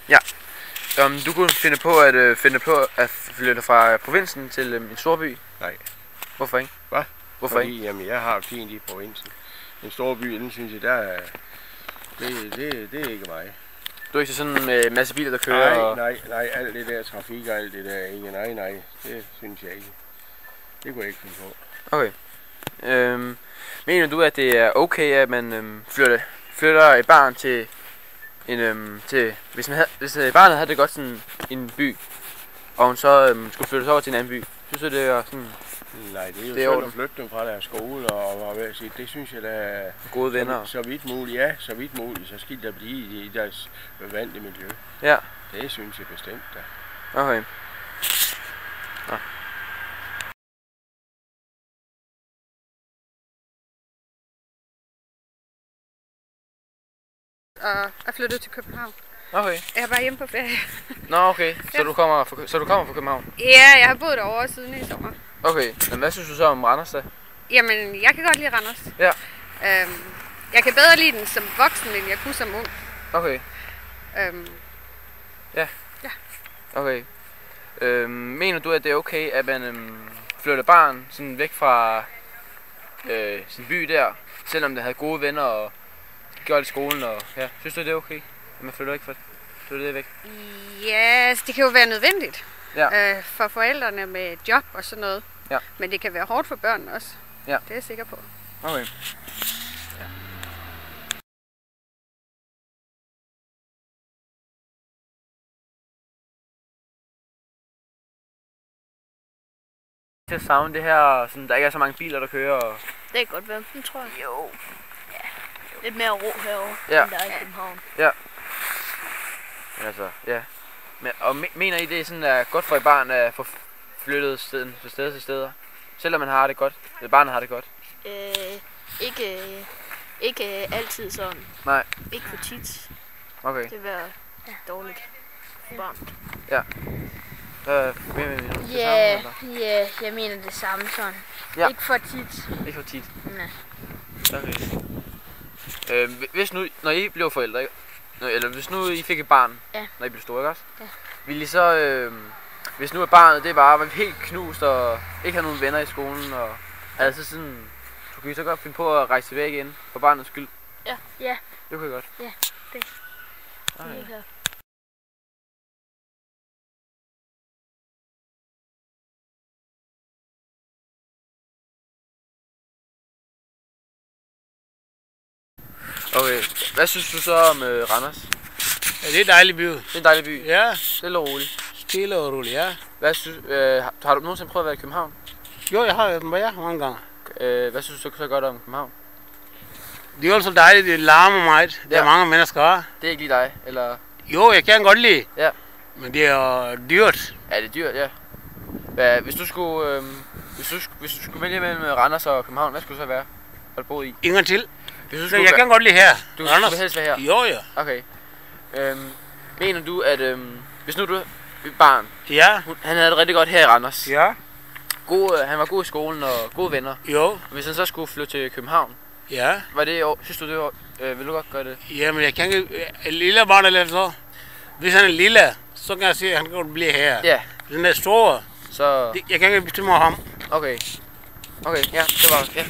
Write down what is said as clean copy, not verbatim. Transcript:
Ja. Om du kunne finde på at flytte fra provinsen til en storby? Nej. Hvorfor ikke? Hvad? Hvorfor Fordi, ikke? jamen, jeg har fint i provinsen. En stor by, den synes jeg, der er... Det er ikke mig. Du er ikke sådan en masse biler, der kører? Nej, alt det der trafik og alt det der, ikke. Nej, det synes jeg ikke. Det kunne jeg ikke finde på. Okay. Mener du, at det er okay, at man flytter et barn til en hvis barnet havde det godt sådan i en by, og hun så skulle flyttes over til en anden by, synes du det er sådan? Nej, det er jo synd at flytte dem fra deres skole og hvad jeg siger, det synes jeg da er gode venner. Så vidt muligt, ja, så vidt muligt, så skal de blive i deres vante miljø. Ja. Det synes jeg bestemt da. Okay. Ja. Og er flyttet til København. Okay. Jeg er bare hjemme på ferie. Nå, okay. Så du kommer fra København? Ja, jeg har boet derovre siden i sommer. Okay. Men hvad synes du så om Randers da? Jamen, jeg kan godt lide Randers. Ja. Jeg kan bedre lide den som voksen, end jeg kunne som ung. Okay. Ja. Okay. Mener du, at det er okay, at man flytter barn sådan væk fra sin by der, selvom det havde gode venner og gjorde det i skolen, og ja, synes du, det er okay, at man flytter det væk? Ja, altså, det kan jo være nødvendigt for forældrene med job og sådan noget. Ja. Men det kan være hårdt for børnene også. Ja. Det er jeg sikker på. Okay. Ja. Til at savne det her, sådan, der ikke er så mange biler, der kører. Og... Det kan godt være, det tror jeg. Jo. Ja. Lidt mere ro herovre, ja. End der er i København. Ja. Altså, ja. Men, og mener I, det er sådan, er godt for et barn at få flyttet fra sted til steder? Selvom man har det godt? Eller barnet har det godt? Ikke altid sådan. Nej. Ikke for tit. Okay. Det vil være dårligt for barnet. Ja. Ja, jeg mener det samme sådan. Ja. Ikke for tit. Ikke for tit? Nej. Okay. Hvis nu, når I blev forældre, ikke? Eller hvis nu I fik et barn, når I blev store, ikke også? Ja. Ville I så, hvis nu er barnet, det bare var helt knust og ikke havde nogen venner i skolen, og havde så sådan, så kunne I så godt finde på at rejse tilbage igen, for barnets skyld? Ja. Ja. Det kunne I godt? Ja, det. Okay. Okay, hvad synes du så om Randers? Ja, det er en dejlig by. Det er en dejlig by? Ja. Stille og roligt? Stille og roligt, ja. Hvad synes, har du nogensinde prøvet at være i København? Jo, jeg har været med mange gange. Hvad synes du så godt om København? Det er jo så dejligt, det larmer meget. Der er mange mennesker. Det er ikke lige dig, eller? Jo, jeg kan godt lide. Ja. Men det er dyrt. Ja, det er dyrt, ja. Hvis du skulle vælge mellem Randers og København, hvad skulle det så være? Har du boet i? Ingen til. Jeg kan godt lide her. Du vil helst være her? Jo, ja. Okay. Mener du, at hvis nu du er et barn, han havde det rigtig godt her i Randers. Ja. Han var god i skolen og gode venner. Jo. Hvis han så skulle flytte til København, var det, synes du, det var, vil du godt gøre det? Jamen, jeg kan ikke, en lille barn eller så. Hvis han er lille, så kan jeg sige, at han kan blive her. Ja. Hvis han er stor, så... jeg kan ikke bestemme ham. Okay. Okay, ja, det var, ja.